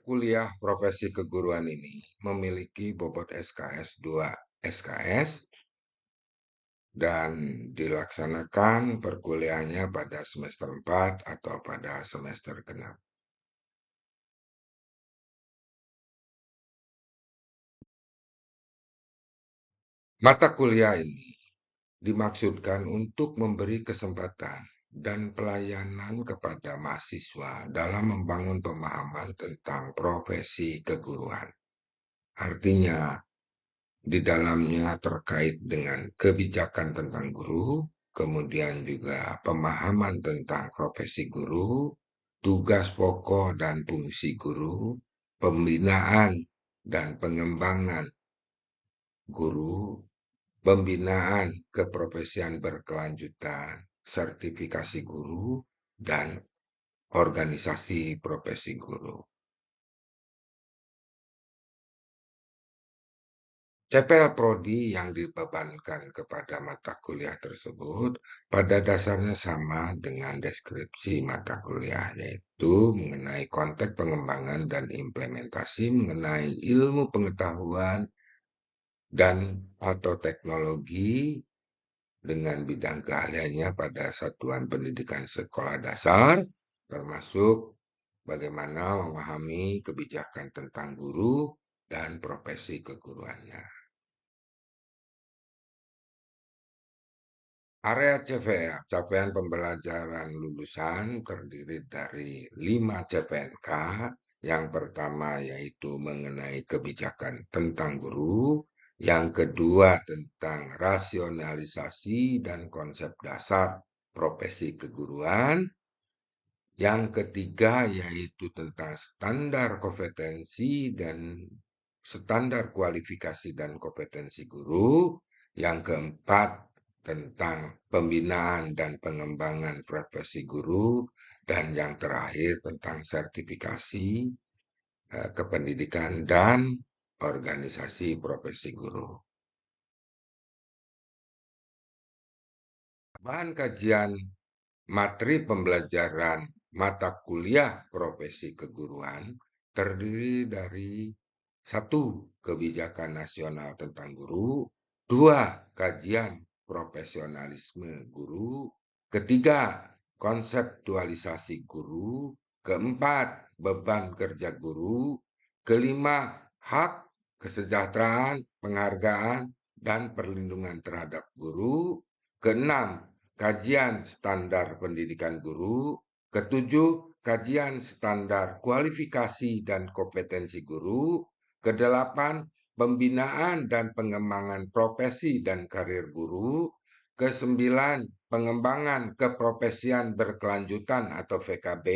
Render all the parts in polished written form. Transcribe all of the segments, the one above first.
kuliah profesi keguruan ini memiliki bobot SKS 2 SKS dan dilaksanakan perkuliahannya pada semester 4 atau pada semester ke-6. Mata kuliah ini dimaksudkan untuk memberi kesempatan dan pelayanan kepada mahasiswa dalam membangun pemahaman tentang profesi keguruan. Artinya, di dalamnya terkait dengan kebijakan tentang guru, kemudian juga pemahaman tentang profesi guru, tugas pokok dan fungsi guru, pembinaan dan pengembangan guru, pembinaan keprofesian berkelanjutan, sertifikasi guru, dan organisasi profesi guru. CPL Prodi yang dibebankan kepada mata kuliah tersebut pada dasarnya sama dengan deskripsi mata kuliah, yaitu mengenai konteks pengembangan dan implementasi mengenai ilmu pengetahuan dan atau teknologi dengan bidang keahliannya pada satuan pendidikan sekolah dasar, termasuk bagaimana memahami kebijakan tentang guru dan profesi keguruannya. Area CPR, capaian pembelajaran lulusan, terdiri dari 5 CPNK. Yang pertama yaitu mengenai kebijakan tentang guru, yang kedua tentang rasionalisasi dan konsep dasar profesi keguruan, yang ketiga yaitu tentang standar kompetensi dan standar kualifikasi dan kompetensi guru, yang keempat tentang pembinaan dan pengembangan profesi guru, dan yang terakhir tentang sertifikasi kependidikan dan organisasi profesi guru. Bahan kajian materi pembelajaran mata kuliah profesi keguruan terdiri dari 1. Kebijakan nasional tentang guru, 2. Kajian profesionalisme guru, ketiga, konseptualisasi guru, keempat, beban kerja guru, kelima, hak, kesejahteraan, penghargaan, dan perlindungan terhadap guru, keenam, kajian standar pendidikan guru, ketujuh, kajian standar kualifikasi dan kompetensi guru, kedelapan, pembinaan dan pengembangan profesi dan karir guru, kesembilan, pengembangan keprofesian berkelanjutan atau VKB,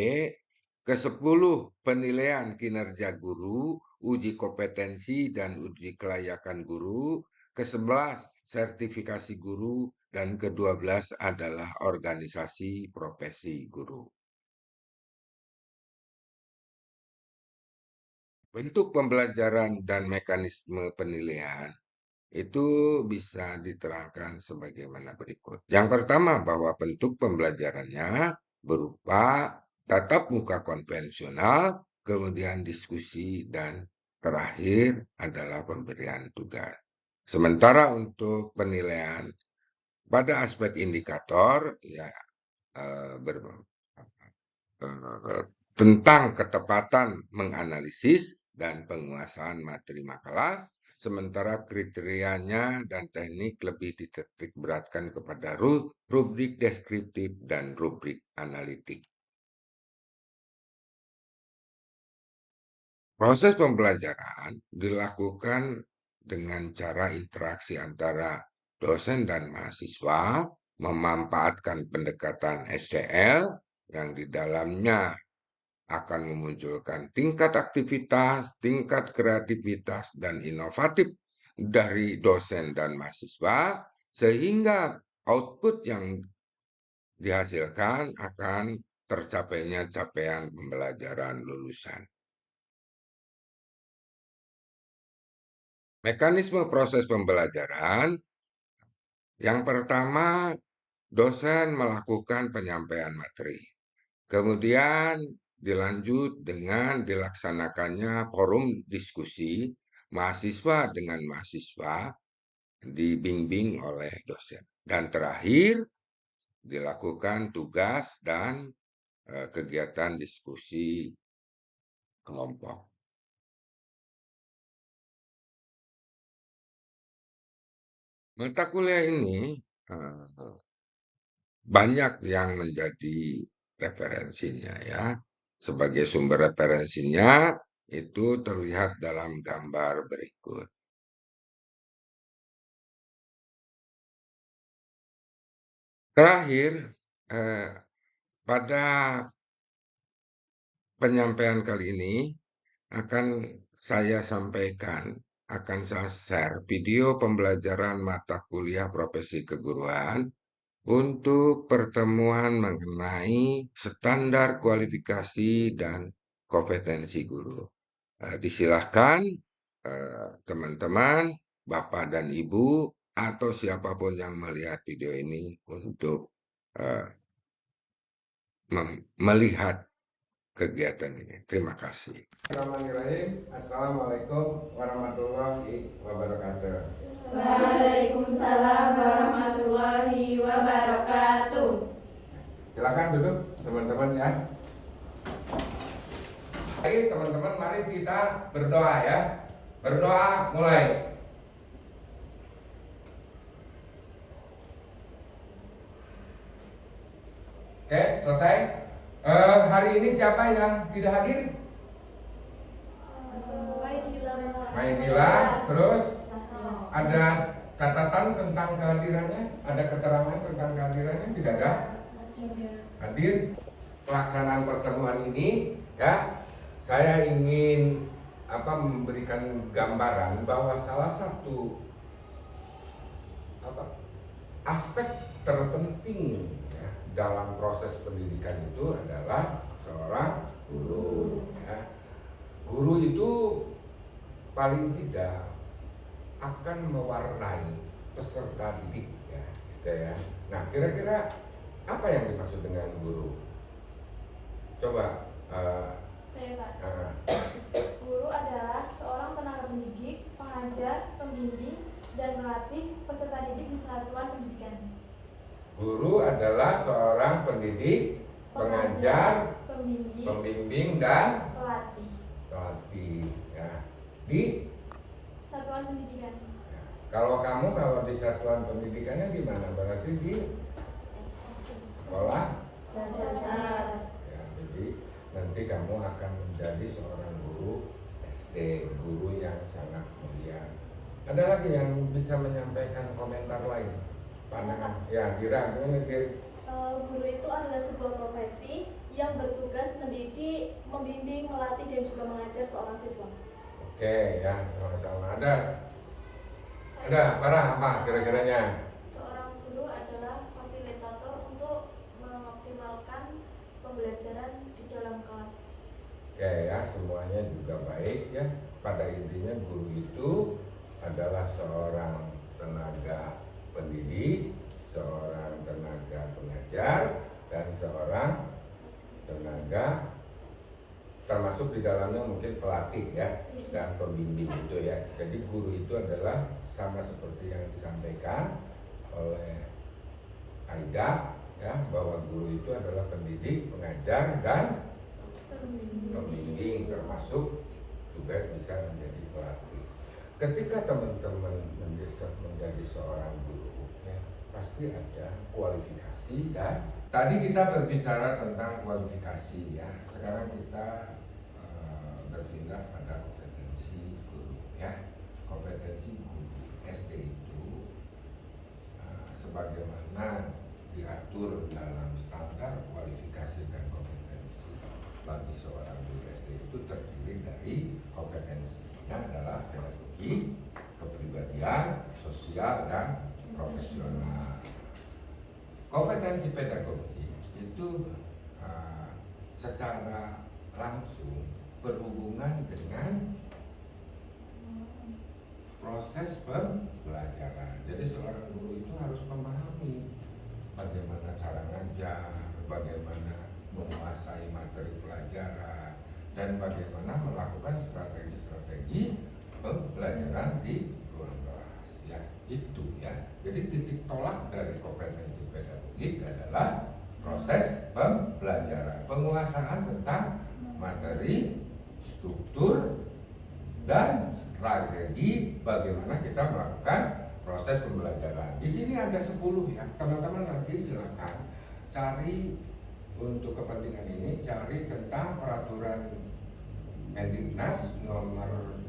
kesepuluh, penilaian kinerja guru, uji kompetensi dan uji kelayakan guru, kesebelas, sertifikasi guru, dan ke-12 adalah organisasi profesi guru. Bentuk pembelajaran dan mekanisme penilaian itu bisa diterangkan sebagaimana berikut. Yang pertama, bahwa bentuk pembelajarannya berupa tatap muka konvensional, kemudian diskusi, dan terakhir adalah pemberian tugas. Sementara untuk penilaian pada aspek indikator, ya tentang ketepatan menganalisis dan penguasaan materi makalah, sementara kriterianya dan teknik lebih dititik beratkan kepada rubrik deskriptif dan rubrik analitik. Proses pembelajaran dilakukan dengan cara interaksi antara dosen dan mahasiswa, memanfaatkan pendekatan SCL yang di dalamnya akan memunculkan tingkat aktivitas, tingkat kreativitas, dan inovatif dari dosen dan mahasiswa, sehingga output yang dihasilkan akan tercapainya capaian pembelajaran lulusan. Mekanisme proses pembelajaran, yang pertama, dosen melakukan penyampaian materi. Kemudian dilanjut dengan dilaksanakannya forum diskusi mahasiswa dengan mahasiswa dibimbing oleh dosen. Dan terakhir dilakukan tugas dan kegiatan diskusi kelompok. Mata kuliah ini banyak yang menjadi referensinya ya. Sebagai sumber referensinya itu terlihat dalam gambar berikut. Terakhir, pada penyampaian kali ini akan saya sampaikan, akan saya share video pembelajaran mata kuliah profesi keguruan untuk pertemuan mengenai standar kualifikasi dan kompetensi guru. Disilahkan teman-teman, Bapak dan Ibu, atau siapapun yang melihat video ini untuk melihat kegiatan ini. Terima kasih. Bismillahirrahmanirrahim. Assalamualaikum warahmatullahi wabarakatuh. Waalaikumsalam warahmatullahi wabarakatuh. Silakan duduk teman-teman ya. Baik teman-teman, mari kita berdoa ya. Berdoa mulai. Oke, selesai. Hari ini siapa yang tidak hadir? Maidila. Terus ada catatan tentang kehadirannya? Ada keterangan tentang kehadirannya? Tidak ada? Hadir. Pelaksanaan pertemuan ini ya, saya ingin memberikan gambaran bahwa salah satu aspek terpenting ya, dalam proses pendidikan itu adalah seorang guru ya. Guru itu paling tidak akan mewarnai peserta didik ya, gitu ya. Nah, kira-kira apa yang dimaksud dengan guru? Coba Saya Pak. Guru adalah seorang tenaga pendidik, pengajar, pembimbing, dan melatih peserta didik di satuan pendidikan. Guru adalah seorang pendidik, pengajar, pembimbing dan pelatih ya, di satuan pendidikan. ya. Kalau di satuan pendidikannya di mana? Berarti di sekolah ya, jadi nanti kamu akan menjadi seorang guru SD, guru yang sangat mulia. Ada lagi yang bisa menyampaikan komentar lain? Pandangan ya, Dira, Guru itu adalah sebuah profesi yang bertugas mendidik, membimbing, melatih, dan juga mengajar seorang siswa. Oke ya, sama-sama. Ada parah apa kira-kiranya? Seorang guru adalah fasilitator untuk mengoptimalkan pembelajaran di dalam kelas. Oke ya, semuanya juga baik ya. Pada intinya guru itu adalah seorang tenaga pendidik, seorang tenaga pengajar, dan seorang tenaga termasuk di dalamnya mungkin pelatih ya, dan pembimbing itu ya. Jadi guru itu adalah sama seperti yang disampaikan oleh Aida ya, bahwa guru itu adalah pendidik, pengajar, dan pembimbing, termasuk juga bisa menjadi pelatih. Ketika teman-teman menjadi seorang guru ya, pasti ada kualifikasi. Dan tadi kita berbicara tentang kualifikasi ya, sekarang kita berpindah pada kompetensi guru ya. Kompetensi guru SD itu sebagaimana diatur dalam standar kualifikasi dan kompetensi bagi seorang guru SD itu terdiri dari kompetensinya adalah pedagogi, kepribadian, sosial, dan profesional. Kompetensi pedagogi itu secara langsung berhubungan dengan proses pembelajaran. Jadi seorang guru itu harus memahami bagaimana cara ngajar, bagaimana menguasai materi pelajaran, dan bagaimana melakukan strategi-strategi pembelajaran di ruang kelas. Ya, itu ya. Jadi titik tolak dari kompetensi pedagogik adalah proses pembelajaran, penguasaan tentang materi, struktur, dan strategi bagaimana kita melakukan proses pembelajaran. Di sini ada 10 ya, teman-teman nanti silakan cari untuk kepentingan ini, cari tentang peraturan Mendiknas nomor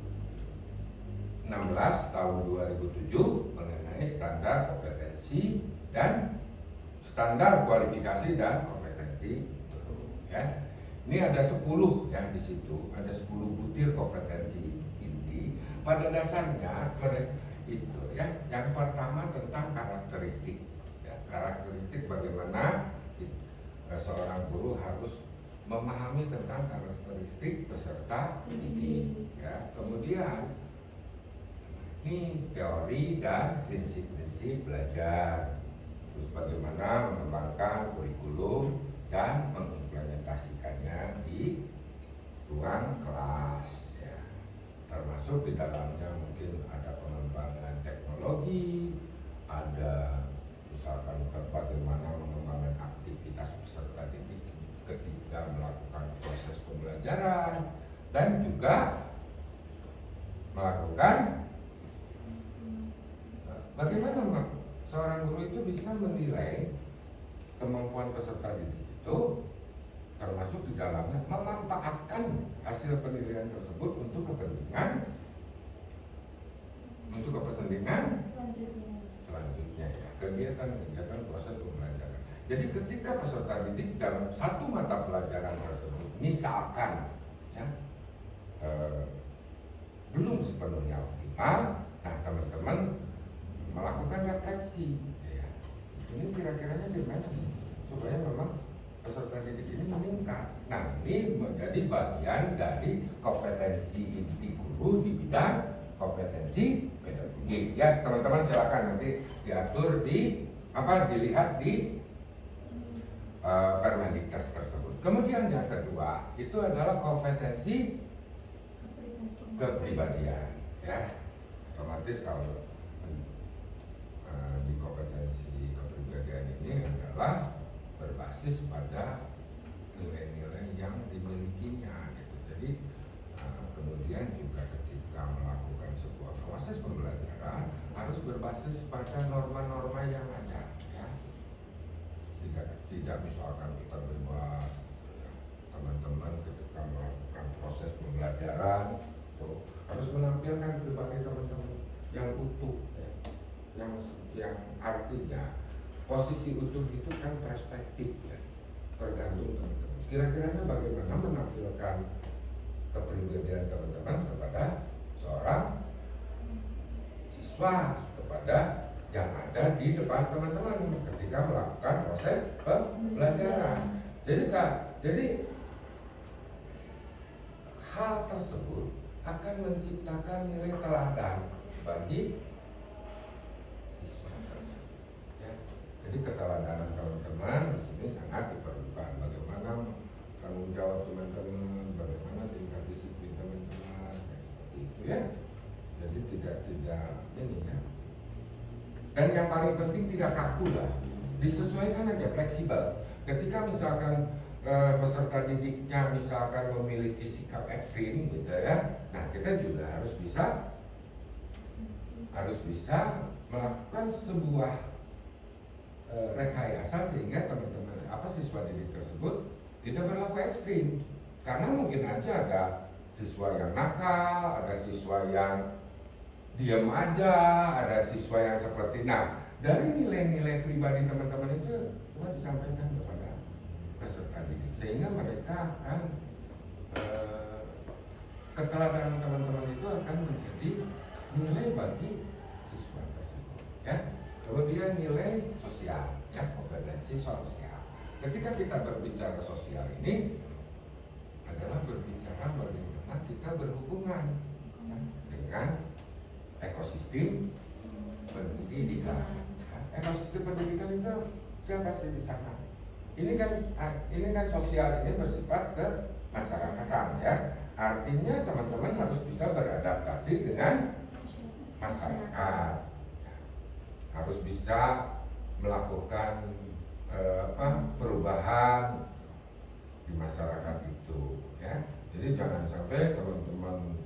16 tahun 2007 mengenai standar kompetensi dan standar kualifikasi dan kompetensi guru ya. Ini ada 10 ya, di situ ada 10 butir kompetensi inti. Pada dasarnya itu ya. Yang pertama tentang karakteristik ya, karakteristik bagaimana seorang guru harus memahami tentang karakteristik peserta didik ya. Kemudian ini teori dan prinsip-prinsip belajar, terus bagaimana mengembangkan kurikulum dan mengimplementasikannya di ruang kelas ya. Termasuk di dalamnya mungkin ada pengembangan teknologi, ada misalkan bagaimana mengembangkan aktivitas peserta didik ketika melakukan proses pembelajaran, dan juga melakukan bagaimana seorang guru itu bisa menilai kemampuan peserta didik itu, termasuk di dalamnya memanfaatkan hasil penilaian tersebut untuk kepentingan selanjutnya ya, kegiatan proses pembelajaran. Jadi ketika peserta didik dalam satu mata pelajaran tersebut misalkan ya belum sepenuhnya optimal, nah teman-teman melakukan refleksi ya. Ini kira-kiranya gimana sih supaya memang peserta didik ini meningkat. Nah, ini menjadi bagian dari kompetensi inti guru di bidang kompetensi pedagogik ya. Teman-teman silakan nanti diatur dilihat di Permendiknas tersebut. Kemudian yang kedua itu adalah kompetensi kepribadian ya. Otomatis kalau di kompetensi kepribadian ini adalah berbasis pada nilai-nilai yang dimilikinya gitu. Jadi kemudian juga ketika melakukan sebuah proses pembelajaran harus berbasis pada norma-norma yang ada ya. Tidak misalkan kita bebas ya. Teman-teman ketika melakukan proses pembelajaran tuh, harus menampilkan pribadi teman-teman yang utuh ya. Yang artinya posisi utuh itu kan perspektif ya, tergantung teman-teman. Kira-kiranya bagaimana menampilkan kepribadian teman-teman kepada seorang siswa, kepada yang ada di depan teman-teman ketika melakukan proses pembelajaran. Jadi hal tersebut akan menciptakan nilai teladan bagi Jadi keteladanan teman-teman di sini sangat diperlukan. Bagaimana tanggung jawab teman-teman, bagaimana tingkat disiplin teman-teman, seperti itu ya. Jadi tidak ini ya. Dan yang paling penting tidak kaku lah, disesuaikan aja, fleksibel. Ketika misalkan peserta didiknya misalkan memiliki sikap ekstrim gitu ya, nah kita juga harus bisa melakukan sebuah rekayasa sehingga teman-teman siswa didik tersebut tidak berlaku ekstrim. Karena mungkin aja ada siswa yang nakal, ada siswa yang diam aja, ada siswa yang seperti dari nilai-nilai pribadi teman-teman itu disampaikan kepada peserta didik sehingga mereka akan keteladanan teman-teman itu akan menjadi nilai bagi siswa tersebut ya. Kemudian nilai sosial ya, kompetensi sosial. Ketika kita berbicara sosial ini adalah berbicara bagaimana kita berhubungan ya, dengan ekosistem pendidikan. Ekosistem pendidikan itu siapa sih di sana? ini kan sosial, ini bersifat ke masyarakatan ya. Artinya teman-teman harus bisa beradaptasi dengan masyarakat, harus bisa melakukan perubahan di masyarakat itu ya. Jadi jangan sampai teman-teman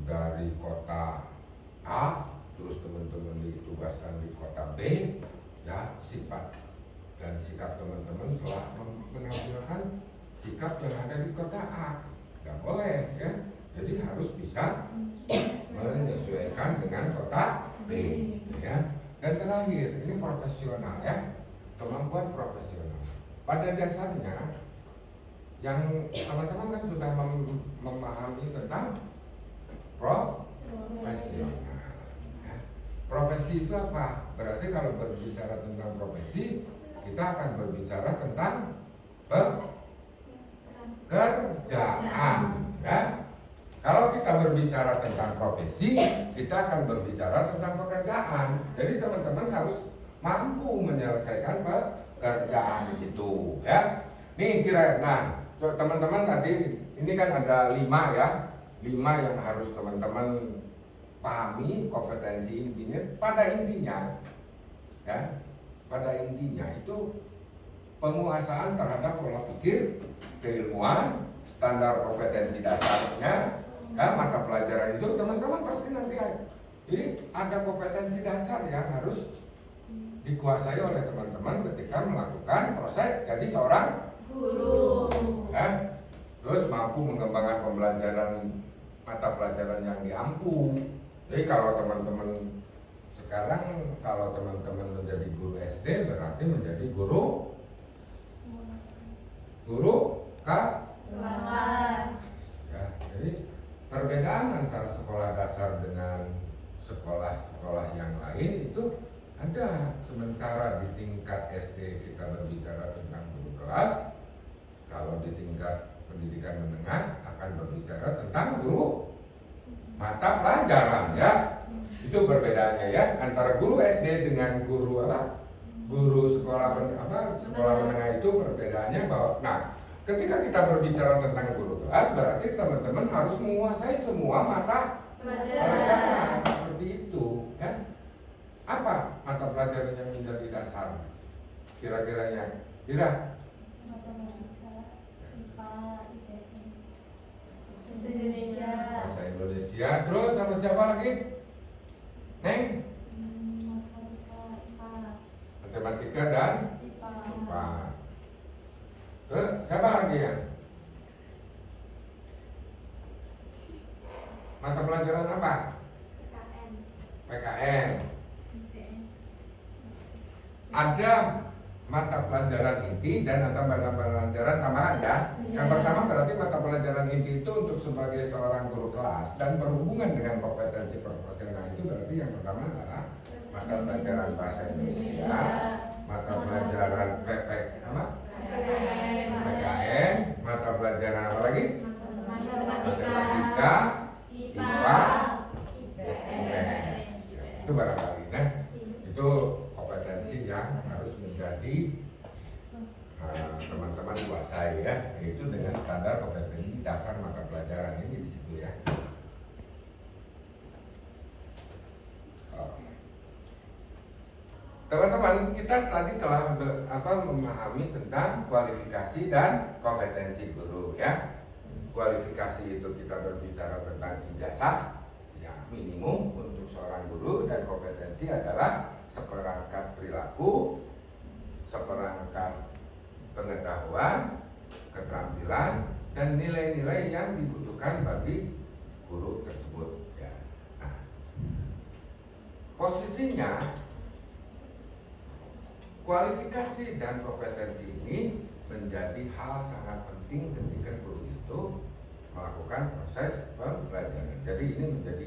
dari kota A terus teman-teman ditugaskan di kota B ya, sifat dan sikap teman-teman setelah menampilkan sikap yang ada di kota A, nggak boleh ya. Jadi harus bisa menyesuaikan dengan kota B ya. Dan terakhir, ini profesional ya, kemampuan profesional. Pada dasarnya yang teman-teman kan sudah memahami tentang profesional ya. Profesi itu apa? Berarti kalau berbicara tentang profesi, kita akan berbicara tentang pekerjaan ya. Kalau kita berbicara tentang profesi, kita akan berbicara tentang pekerjaan. Jadi teman-teman harus mampu menyelesaikan pekerjaan itu ya. Nih nah teman-teman tadi ini kan ada 5 ya, 5 yang harus teman-teman pahami kompetensi intinya. Pada intinya ya, pada intinya itu penguasaan terhadap pola pikir, keilmuan, standar kompetensi dasarnya ya, mata pelajaran itu teman-teman pasti nanti ada. Jadi ada kompetensi dasar yang harus dikuasai oleh teman-teman ketika melakukan proses jadi seorang guru ya. Terus mampu mengembangkan pembelajaran mata pelajaran yang diampu. Jadi kalau teman-teman sekarang, kalau teman-teman menjadi guru SD berarti menjadi guru kelas. Ya, jadi perbedaan antara sekolah dasar dengan sekolah-sekolah yang lain itu ada. Sementara di tingkat SD kita berbicara tentang guru kelas, kalau di tingkat pendidikan menengah akan berbicara tentang guru mata pelajaran ya. Itu perbedaannya ya antara guru SD dengan guru guru sekolah menengah itu perbedaannya bahwa ketika kita berbicara tentang guru kelas berarti teman-teman harus menguasai semua mata pelajaran seperti itu ya. Apa mata pelajaran yang menjadi dasar kira-kiranya? Bahasa Indonesia. Terus sama siapa lagi? Neng? Matematika dan IPA. Siapa lagi ya? Mata pelajaran apa? PKN. Ada mata pelajaran inti dan ada mata pelajaran tambahan ya. Yang pertama berarti mata pelajaran inti itu untuk sebagai seorang guru kelas dan berhubungan dengan kompetensi profesional itu berarti yang pertama adalah mata pelajaran bahasa Indonesia, mata pelajaran PKN, mata pelajaran apa lagi? Matematika, IPA, IPS. Itu barangkali itu kompetensi yang harus menjadi teman-teman kuasai ya, yaitu dengan standar kompetensi dasar mata pelajaran ini di situ ya. Teman-teman, kita tadi telah memahami tentang kualifikasi dan kompetensi guru ya. Kualifikasi itu kita berbicara tentang ijazah ya minimum untuk seorang guru, dan kompetensi adalah seperangkat perilaku, seperangkat pengetahuan, keterampilan, dan nilai-nilai yang dibutuhkan bagi guru tersebut ya. Nah, posisinya kualifikasi dan kompetensi ini menjadi hal sangat penting ketika guru itu melakukan proses pembelajaran. Jadi ini menjadi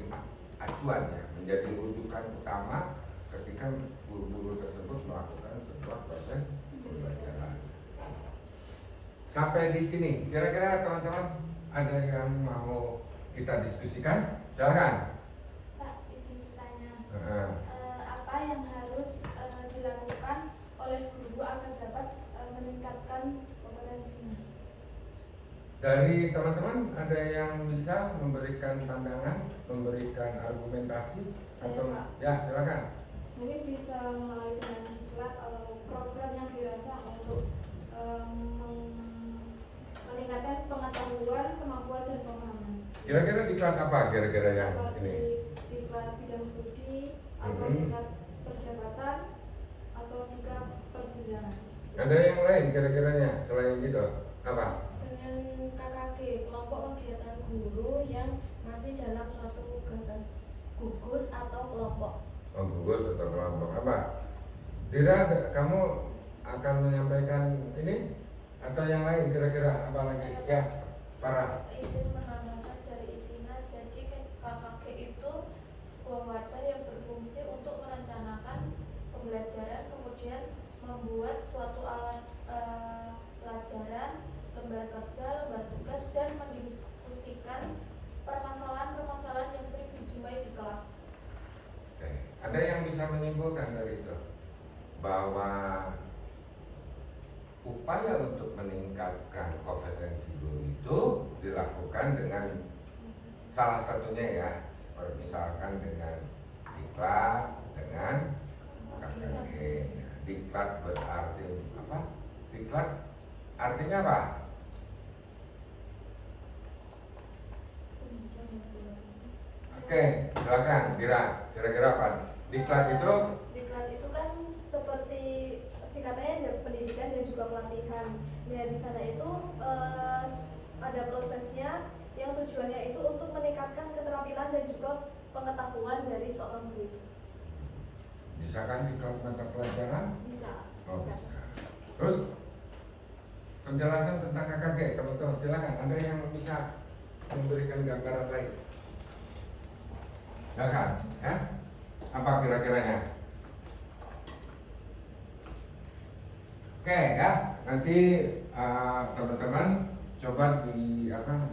acuannya, menjadi rujukan utama ketika guru-guru tersebut melakukan sebuah proses pembelajaran. Sampai di sini, kira-kira teman-teman ada yang mau kita diskusikan? Silakan. Pak, izin bertanya. Apa yang harus dilakukan oleh guru agar dapat meningkatkan kompetensinya. Dari teman-teman ada yang bisa memberikan pandangan, memberikan argumentasi atau ya silakan. Mungkin bisa melalui dengan diklat atau program yang dirancang untuk meningkatkan pengetahuan, kemampuan dan pemahaman. Kira-kira diklat apa kira-kira yang ini? Diklat bidang studi atau diklat perjabatan atau diklat perjalanan. Ada yang lain kira-kiranya selain itu apa? Dengan KKG, kelompok kegiatan guru yang masih dalam suatu gugus atau kelompok. Oh, gugus atau kelompok apa? Dira, kamu akan menyampaikan ini atau yang lain kira-kira apa lagi? Ya, para. Izin menambahkan dari Isina, jadi KKG itu sebuah wadah yang berfungsi untuk merencanakan pembelajaran, kemudian membuat suatu alat pelajaran, lembar kerja, lembar tugas, dan mendiskusikan permasalahan-permasalahan yang sering dijumpai di kelas. Ada yang bisa menyimpulkan dari itu bahwa upaya untuk meningkatkan kompetensi guru itu dilakukan dengan salah satunya ya, misalkan dengan diklat, dengan KKG. Diklat berarti apa? Diklat artinya apa? Oke, silakan Dira. Kira-kira apa? Diklat itu? Diklat itu kan seperti singkatannya ada pendidikan dan juga pelatihan. Nah, di sana itu ada prosesnya yang tujuannya itu untuk meningkatkan keterampilan dan juga pengetahuan dari seorang guru. Bisa kan diklat mata pelajaran? Bisa. Oh, bisa. Terus penjelasan tentang KKG, teman-teman silakan. Ada yang bisa memberikan gambaran lain? Silakan, ya. Apa kira-kiranya? Oke ya, nanti teman-teman coba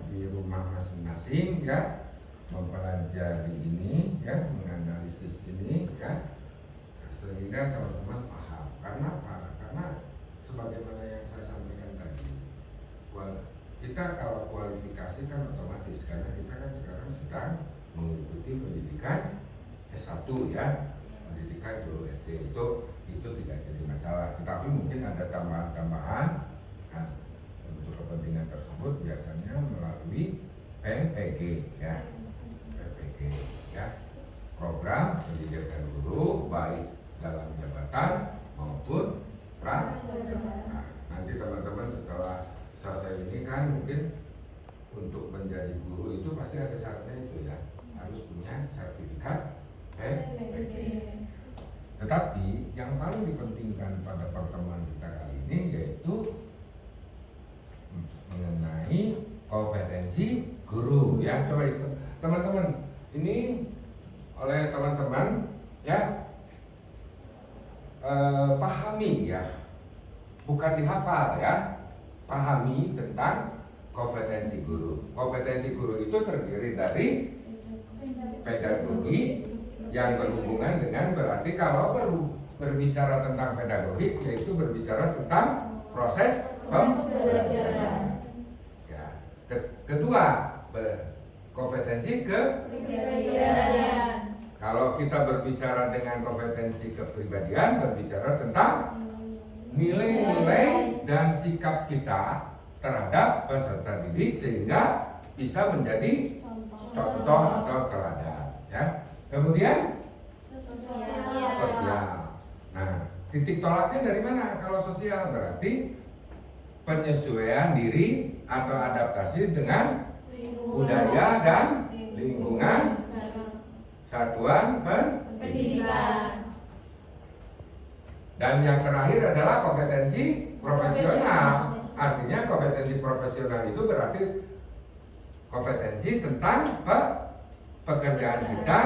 di rumah masing-masing ya, mempelajari ini ya, menganalisis ini ya, sehingga teman-teman paham. Karena apa? Karena sebagaimana yang saya sampaikan tadi, kita kalau kualifikasi kan otomatis, karena kita kan sekarang sedang mengikuti pendidikan S1 ya, pendidikan guru SD itu tidak jadi masalah. Tetapi mungkin ada tambahan-tambahan untuk kepentingan tersebut biasanya melalui PPG ya, PPG ya, program pendidikan guru baik dalam jabatan maupun prakerja. Nanti teman-teman setelah selesai ini kan mungkin untuk menjadi guru itu pasti ada syaratnya itu ya, harus punya sertifikat PPG. Tetapi yang paling dipentingkan pada pertemuan kita kali ini yaitu mengenai kompetensi guru ya. Coba itu teman-teman, ini oleh teman-teman ya, pahami ya, bukan dihafal ya, pahami tentang kompetensi guru. Kompetensi guru itu terdiri dari pedagogi yang berhubungan dengan, berarti kalau berbicara tentang pedagogi yaitu berbicara tentang proses pembelajaran. Ya. Kedua, kompetensi kepribadian. Kalau kita berbicara dengan kompetensi kepribadian, berbicara tentang nilai-nilai dan sikap kita terhadap peserta didik sehingga bisa menjadi contoh atau teladan ya. Kemudian sosial. Nah, titik tolaknya dari mana? Kalau sosial berarti penyesuaian diri atau adaptasi dengan budaya dan lingkungan satuan pendidikan. Dan yang terakhir adalah kompetensi profesional. Artinya kompetensi profesional itu berarti kompetensi tentang pekerjaan kita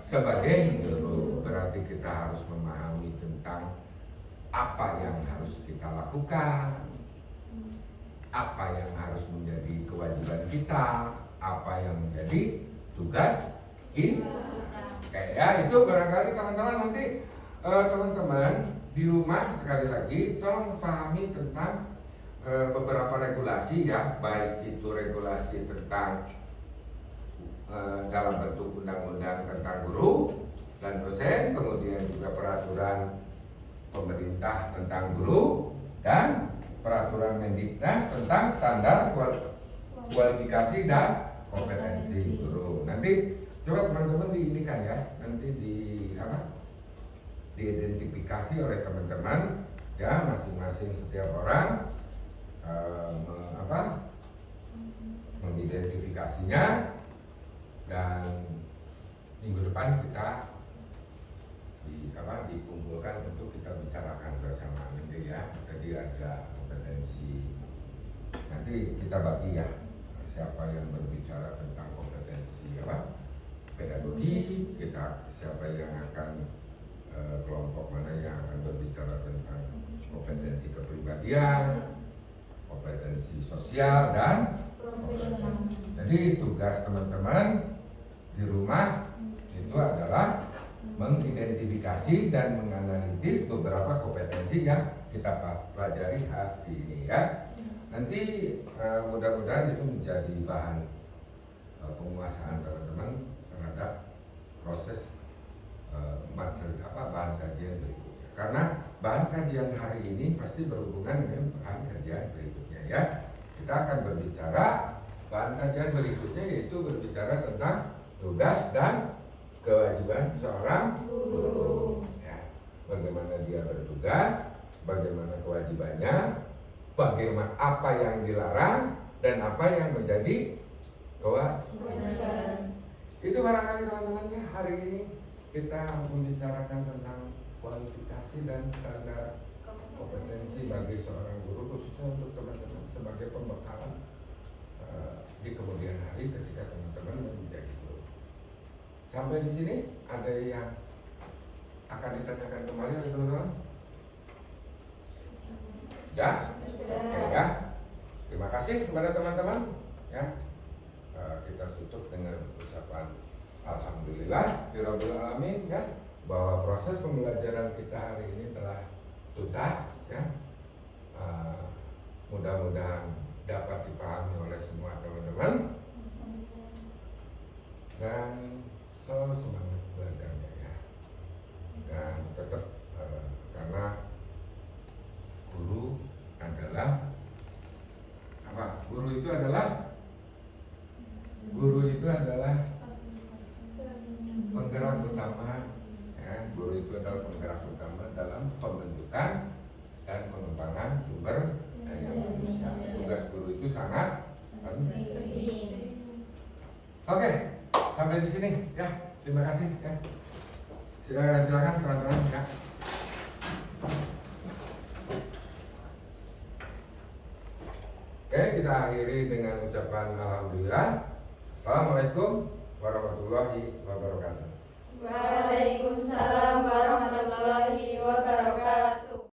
sebagai guru. Berarti kita harus memahami tentang apa yang harus kita lakukan, apa yang harus menjadi kewajiban kita, apa yang menjadi tugas kita. Kayak itu barangkali teman-teman nanti Teman-teman di rumah sekali lagi tolong pahami tentang beberapa regulasi ya, baik itu regulasi tentang dalam bentuk undang-undang tentang guru dan dosen, kemudian juga peraturan pemerintah tentang guru dan peraturan Mendiknas tentang standar kualifikasi dan kompetensi guru. Nanti coba teman-teman diinikan ya, nanti diidentifikasi oleh teman-teman ya, masing-masing setiap orang mengidentifikasinya, dan minggu depan kita dikumpulkan untuk kita bicarakan bersama nanti ya. Jadi ada kompetensi, nanti kita bagi ya, siapa yang berbicara tentang kompetensi pedagogi, kita siapa yang akan kelompok mana yang akan berbicara tentang kompetensi kepribadian, kompetensi sosial dan profesional. Jadi tugas teman-teman di rumah itu adalah mengidentifikasi dan menganalisis beberapa kompetensi yang kita pelajari hari ini ya. Nanti mudah-mudahan itu menjadi bahan penguasaan teman-teman terhadap proses bahan kajian berikutnya. Karena bahan kajian hari ini pasti berhubungan dengan bahan kajian berikutnya ya. Kita akan berbicara bahan kajian berikutnya, yaitu berbicara tentang tugas dan kewajiban seorang guru ya. Bagaimana dia bertugas, bagaimana kewajibannya, bagaimana apa yang dilarang dan apa yang menjadi kewajiban. Itu barangkali teman-teman ya, hari ini kita membicarakan tentang kualifikasi dan standar kompetensi bagi seorang guru, khususnya untuk teman-teman sebagai pembekalan di kemudian hari ketika teman-teman menjadi guru. Sampai di sini ada yang akan ditanyakan kembali oleh teman-teman? Ya? Oke ya. Terima kasih kepada teman-teman ya. Kita tutup dengan ucapan alhamdulillah Rabbil alamin ya, bahwa proses pembelajaran kita hari ini telah tuntas ya. Mudah-mudahan dapat dipahami oleh semua teman-teman dan selalu semangat belajarnya ya. Dan tetap karena guru adalah apa? Guru itu adalah penggerak utama ya. Guru itu adalah penggerak utama dalam pembentukan dan pengembangan sumber daya manusia. Tugas guru itu sangat penting. Oke, sampai di sini ya. Terima kasih ya. Silakan teman-teman ya. Oke, kita akhiri dengan ucapan alhamdulillah. Assalamualaikum warahmatullahi wabarakatuh.